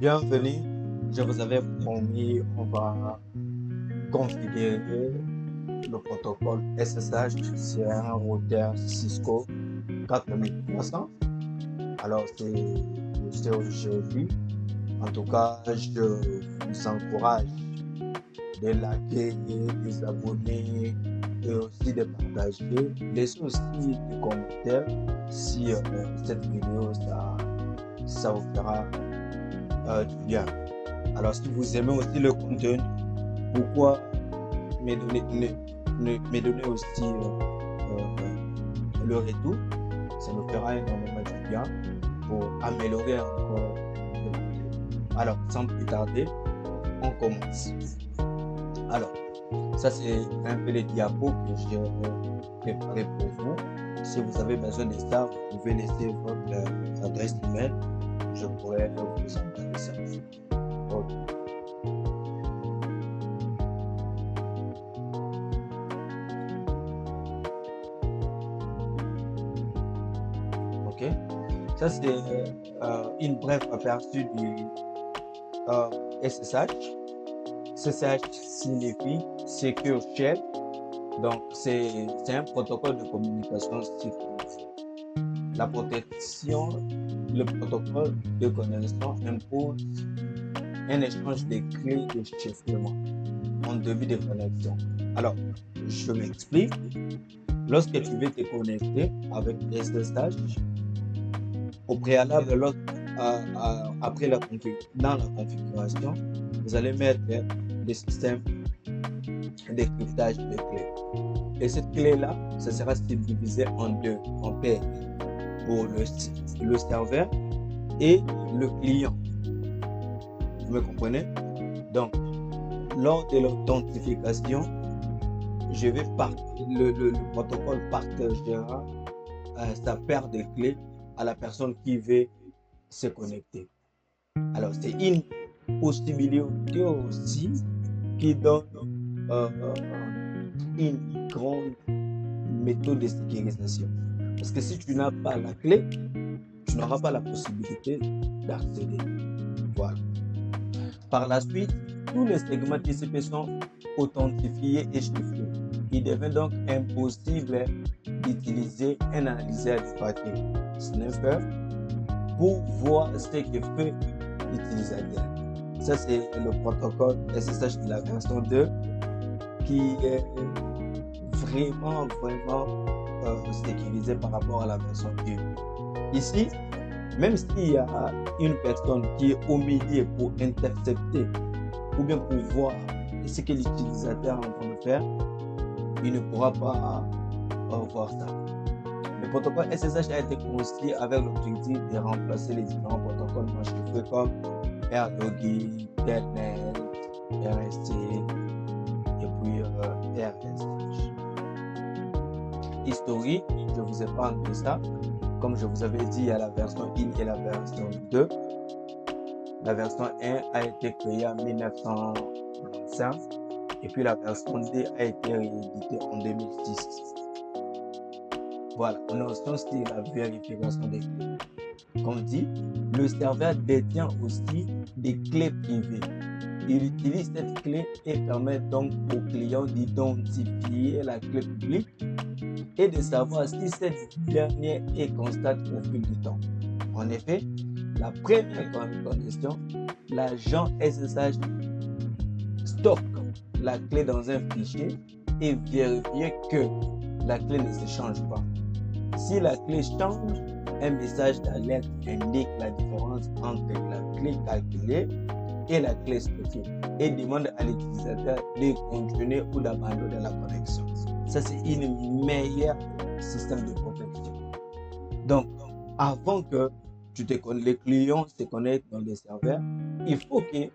Bienvenue, je vous avais promis, on va configurer le protocole SSH sur un routeur Cisco 4300. Alors, c'est aujourd'hui. En tout cas, je vous encourage de liker, de vous abonner et aussi de partager. Laissez aussi des commentaires si cette vidéo, ça vous fera du bien. Alors, si vous aimez aussi le contenu, pourquoi me donner aussi le retour? Ça nous fera énormément du bien pour améliorer encore le contenu. Alors, sans plus tarder, on commence. Alors, ça c'est un peu les diapos que j'ai préparé pour vous. Si vous avez besoin de ça, vous pouvez laisser votre adresse email. Je pourrais vous envoyer ça. Ok. Ok. Ça c'est une brève aperçu du SSH. SSH signifie Secure Shell. Donc c'est un protocole de communication sécurisé. La protection, le protocole de connexion impose un échange de clés de chiffrement en début de connexion. Alors, je m'explique. Lorsque tu veux te connecter avec SSH, au préalable, après dans la configuration, vous allez mettre le système de cryptage de clés. Et cette clé-là, ça sera subdivisé en deux, en paires, pour le serveur et le client. Vous me comprenez? Donc, lors de l'authentification, le protocole partagera sa paire de clés à la personne qui veut se connecter. Alors, c'est une possibilité aussi qui donne une grande méthode de sécurisation. Parce que si tu n'as pas la clé, tu n'auras pas la possibilité d'accéder. Voilà. Par la suite, tous les segments TCP sont authentifiés et chiffrés. Il devient donc impossible d'utiliser un analyseur de paquet sniffer pour voir ce que fait l'utilisateur. Ça, c'est le protocole SSH de la version 2 qui est vraiment sécurisé par rapport à la version 1. Ici, même s'il y a une personne qui est au milieu pour intercepter ou bien pour voir ce que l'utilisateur est en train de faire, il ne pourra pas voir ça. Le protocole SSH a été construit avec l'objectif de remplacer les différents protocoles non chiffrés comme RDogi, Telnet, RST et puis RSH. Historique, je vous épargne de ça. Comme je vous avais dit, il y a la version 1 et la version 2. La version 1 a été créée en 1995 et puis la version 2 a été rééditée en 2006. Voilà, on a aussi la vérification des clés. Comme dit, le serveur détient aussi des clés privées. Il utilise cette clé et permet donc au client d'identifier la clé publique et de savoir si cette dernière est constante au fil du temps. En effet, la première condition, l'agent SSH stocke la clé dans un fichier et vérifie que la clé ne se change pas. Si la clé change, un message d'alerte indique la différence entre la clé calculée et la clé stockée et demande à l'utilisateur de continuer ou d'abandonner la connexion. Ça, c'est une meilleure système de protection. Donc, avant que les clients se connectent dans les serveurs, il faut que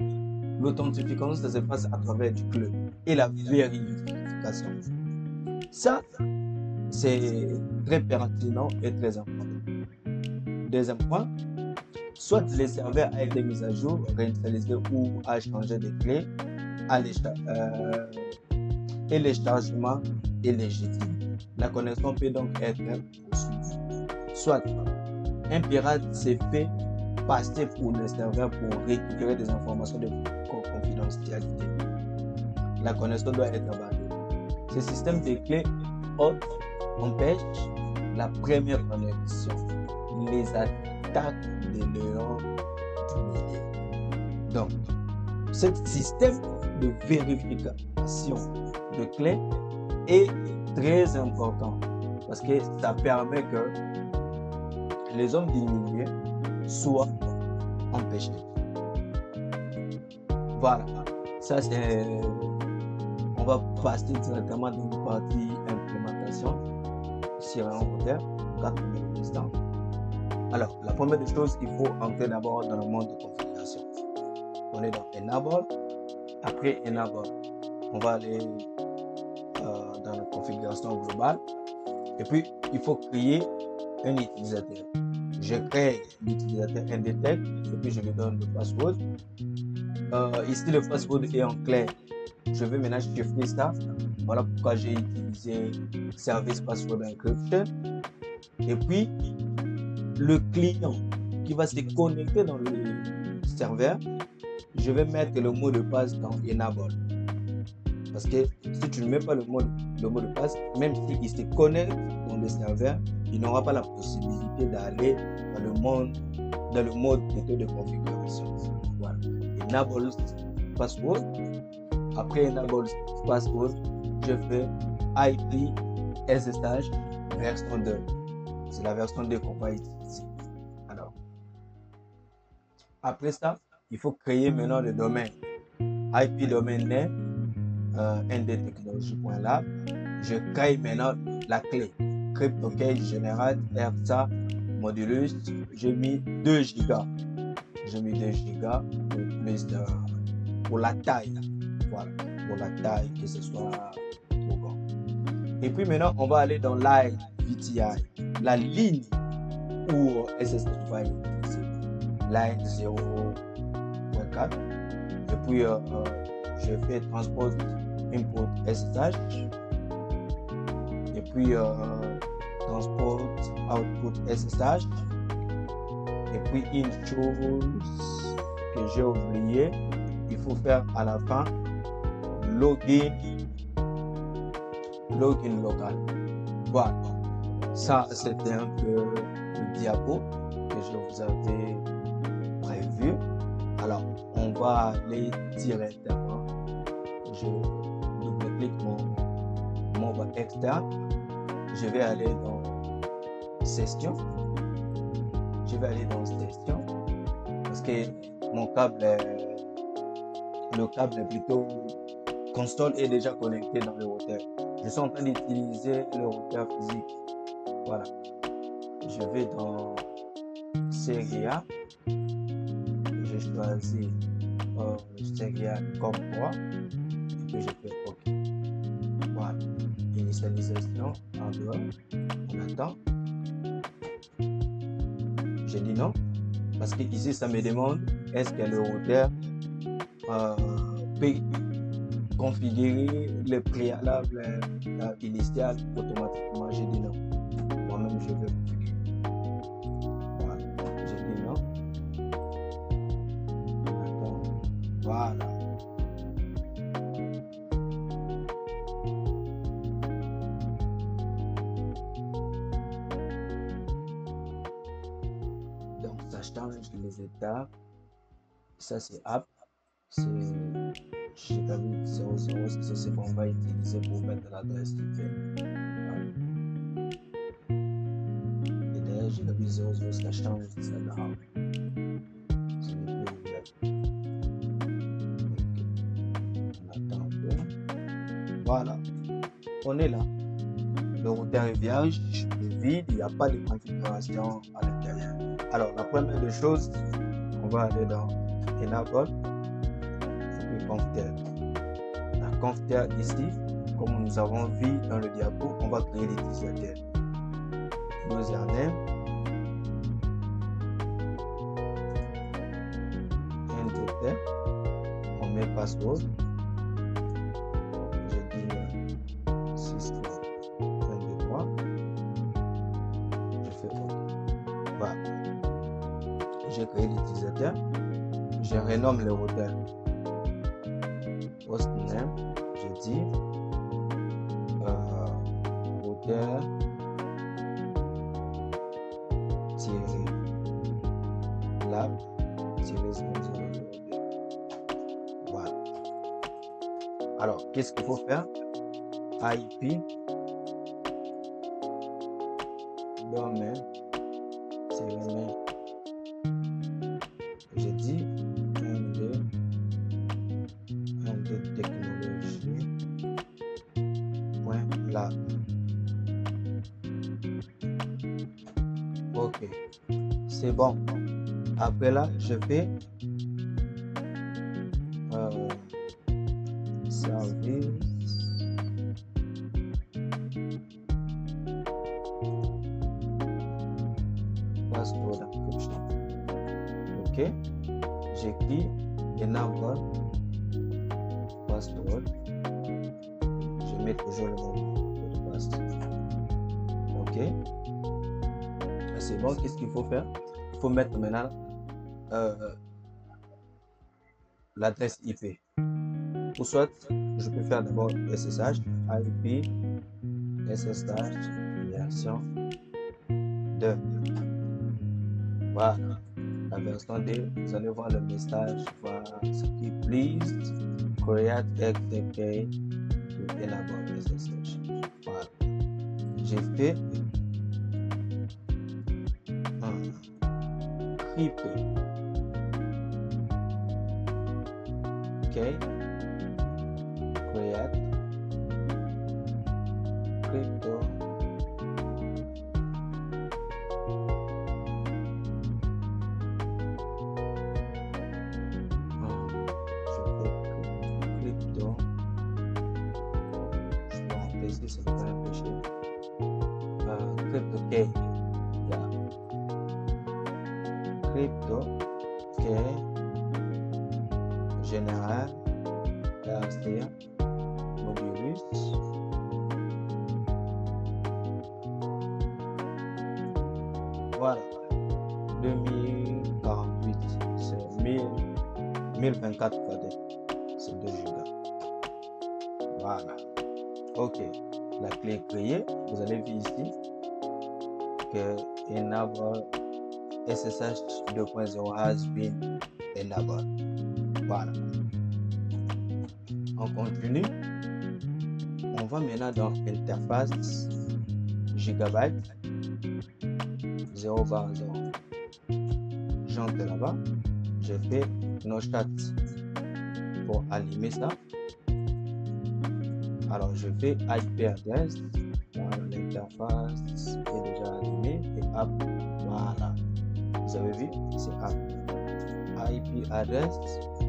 l'authentification se fasse à travers du clé et la vérification. Ça, c'est très pertinent et très important. Deuxième point, soit le serveur a été mis à jour, réinitialisé ou a changé de clé, et le chargement est légitime. La connexion peut donc être poursuivie. Soit un pirate s'est fait passer pour le serveur pour récupérer des informations de confidentialité. La connexion doit être abandonnée. Ce système de clés hautes empêche la première connexion, les attaques de Léon du milieu. Donc, ce système de vérification de clés est très important parce que ça permet que les hommes du milieu soient empêchés. Voilà, ça c'est... On va passer directement dans une partie implémentation sur un routeur, 4 premiers instants. Alors, la première des choses, il faut entrer d'abord dans le mode de configuration. On est dans Enable. Après Enable, on va aller dans la configuration globale. Et puis, il faut créer un utilisateur. Je crée l'utilisateur Indetect et puis je lui donne le password. Ici, le password est en clair. Je vais maintenant chiffrer ça. Voilà pourquoi j'ai utilisé Service Password Encryption. Et puis, le client qui va se connecter dans le serveur, je vais mettre le mot de passe dans Enable. Parce que si tu ne mets pas le mot de passe, même s'il se connecte dans le serveur, il n'aura pas la possibilité d'aller dans le mode de configuration. Voilà. Enable password. Après Enable password, je fais IP SSH version 2. C'est la version 2 qu'on va utiliser. Alors, après ça, il faut créer maintenant le domaine. IP domaine name ndtechnologie.lab. Je crée maintenant la clé. CryptoKey général RSA modulus. J'ai mis 2 gigas. J'ai mis 2 gigas pour la taille. Voilà, pour la taille, que ce soit trop grand. Et puis maintenant, on va aller dans Line VTI, la ligne où SSH va être utilisé. Line 0.4. Et puis, je fais transport import SSH. Et puis, transport output SSH. Et puis, une chose que j'ai oublié, il faut faire à la fin login local. Voilà, ça c'était un peu le diapo que je vous avais prévu. Alors, on va aller directement. Je double-clique mon mode externe. Je vais aller dans session. Je vais aller dans session parce que mon câble le câble est plutôt console est déjà connecté dans le routeur. Je suis en train d'utiliser le routeur physique. Voilà. Je vais dans série A. Je choisis série A comme 3. Et puis je fais OK. Voilà. Initialisation en dehors. On attend. Je dis non. Parce que ici, ça me demande est-ce que le routeur peut configurer le préalable initial automatiquement. J'ai dit non. Moi-même, je vais configurer. Voilà. J'ai dit non. D'accord. Voilà. Donc, ça change les étapes. Ça, c'est app. C'est GW 00, c'est ce qu'on va utiliser pour mettre l'adresse IP. Et d'ailleurs, GW 00, ça change celle-là. Ce n'est plus ouvert. On attend un peu. Voilà. On est là. Le routeur est vierge, vide, il n'y a pas de configuration à l'intérieur. Alors, la première des choses, on va aller dans Enable. Confter. La confter ici, comme nous avons vu dans le diapo, on va créer l'utilisateur. Username, Indetect, on met password. Je dis 623. Je fais OK. Voilà. J'ai créé l'utilisateur. je renomme le routeur. Hostname, je dis routeur lab 002. Voilà. Alors, qu'est-ce qu'il faut faire? IP domaine j'ai dit un de technologie point là. Ok, c'est bon. Après là, je fais service password encryption. Ok, j'écris enable password. Je mets toujours le même mot de passe. Ok, c'est bon. Qu'est-ce qu'il faut faire? Il faut mettre maintenant l'adresse IP. Ou soit, je peux faire d'abord SSH, IP, SSH, version 2. Voilà, la version 2, vous allez voir le message, voilà ce qui please, create XDK to enable SSH. Voilà, j'ai fait un crypto. Ok, create crypto. C'est pas un péché. Crypto key. Yeah. Crypto key général RC modulus voilà 2048 c'est 1024 kd c'est 2 gigas. Voilà. Ok, la clé est créée. Vous allez voir ici que enable SSH 2.0 has been enabled. Voilà. On continue. On va maintenant dans interface gigabyte 0/0. J'entre là-bas. Je fais nos stats pour allumer ça. Alors, je fais IP adresse. Voilà, l'interface est déjà allumée et app. Voilà. Vous avez vu, c'est app. IP adresse,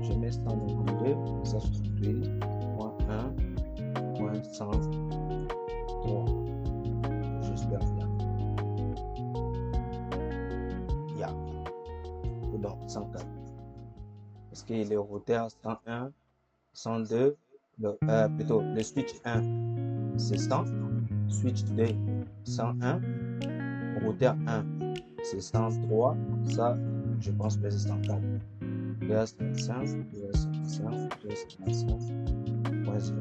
je mets 192.168.1.103. J'espère bien. Yeah. Donc, 104. Parce que le routeur 101, 102. Plutôt le switch 1 c'est 100, switch 2 101, routeur 1 c'est 103, ça je pense que c'est 104. 255, 255, 255.0.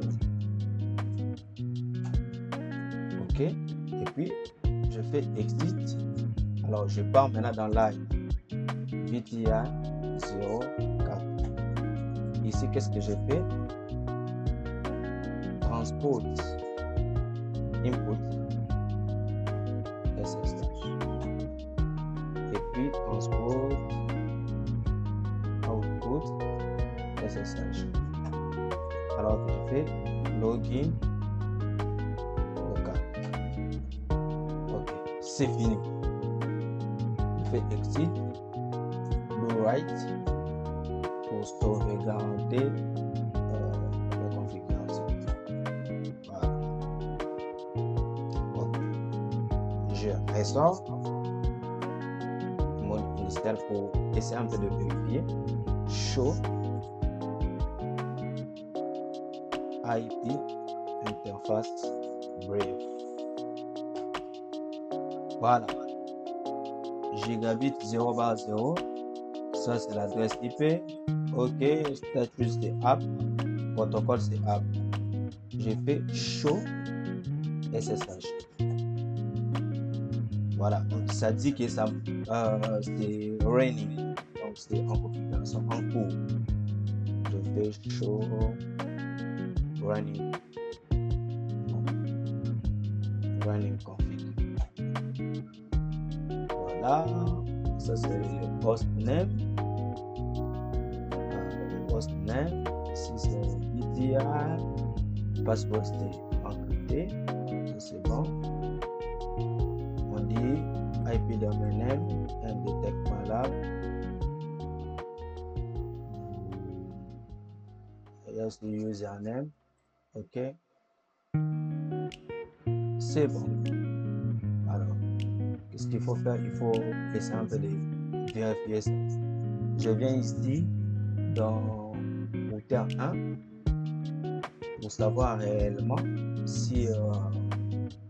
Ok, et puis je fais exit. Alors je pars maintenant dans live VTI 04. Ici qu'est-ce que j'ai fait? Transport input SSH et puis transport output SSH. Alors je fais login local. Ok, c'est fini. Je fais exit, do right pour sauvegarder la configuration. Voilà. Ok. Je ressors mode initial pour essayer un peu de vérifier. Show IP interface Brave. Voilà. Gigabit 0/0 Ça, c'est l'adresse IP. OK. Statut, c'est app. Protocole, c'est app. J'ai fait show SSH. Voilà. Donc, ça dit que ça, c'est running. Donc, c'est en configuration en cours. Je fais show running. Running config. Voilà. Ça, c'est le host name. Host name. Ici, c'est BTI. Password, c'est encrypté. Ça, c'est bon. On dit IP domain name and detect malab. Here's the username. OK. C'est bon. Alors, qu'est-ce qu'il faut faire? Il faut essayer un peu de vérifier ça. Je viens ici dans router 1 pour savoir réellement si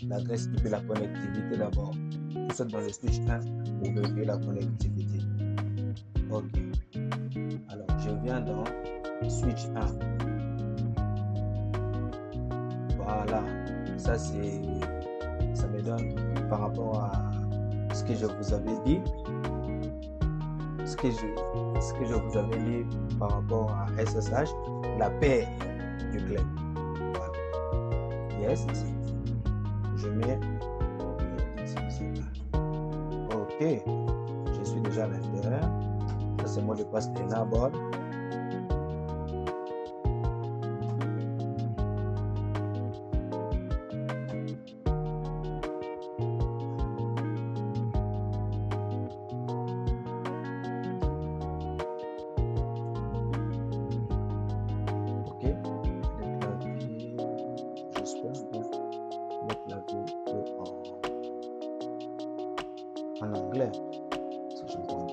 l'adresse IP, la connectivité d'abord. Tout ça dans le switch 1 pour vérifier la connectivité. OK. Alors, je viens dans switch 1. Voilà. Ça, ça me donne par rapport à ce que je vous avais dit. Ce que je vous avais dit par rapport à SSH, la paire du clé. Voilà. Yes. Je mets OK. Je suis déjà à l'intérieur. Ça, c'est mot de passe enable. En anglais, si je comprends.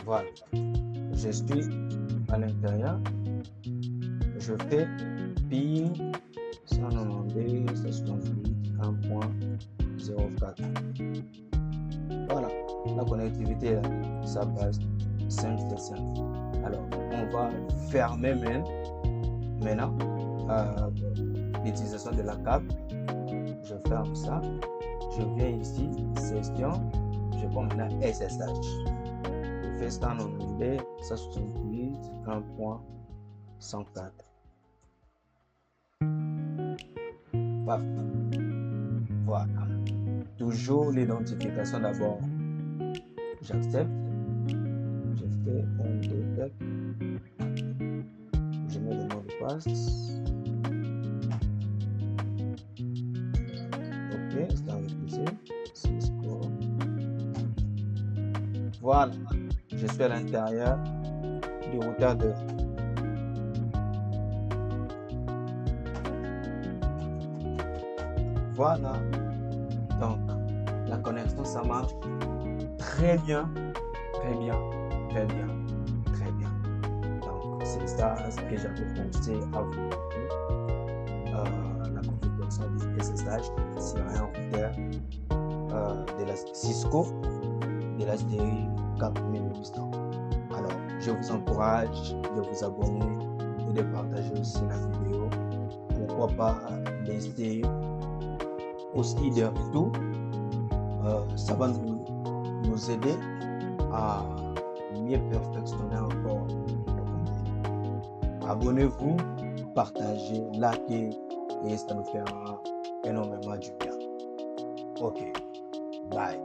Voilà, je suis à l'intérieur. Je fais ping 192.168.1.04. Voilà, la connectivité là, ça passe 5.5. Alors, on va fermer maintenant l'utilisation de la CAP. Je ferme ça. Je viens ici, session. Je prends maintenant SSH. Je fais 192.168.1.104. Paf. Voilà. Toujours l'identification d'abord. J'accepte. Je fais un detect. Je mets le mot de passe. OK, c'est enregistré. Cisco. Voilà. Je suis à l'intérieur du routeur 2. Voilà. Donc, la connexion, ça marche très bien, très bien, très bien, très bien. Donc, c'est ça ce que j'avais pensé à vous montrer. La configuration du SSH sur un routeur de la Cisco de la série 4800. Alors, je vous encourage de vous abonner et de partager aussi la vidéo. Pourquoi pas laisser aussi des retours. Ça va nous aider à mieux perfectionner encore le contenu. Abonnez-vous, partagez, likez et ça nous fera énormément du bien. OK, bye.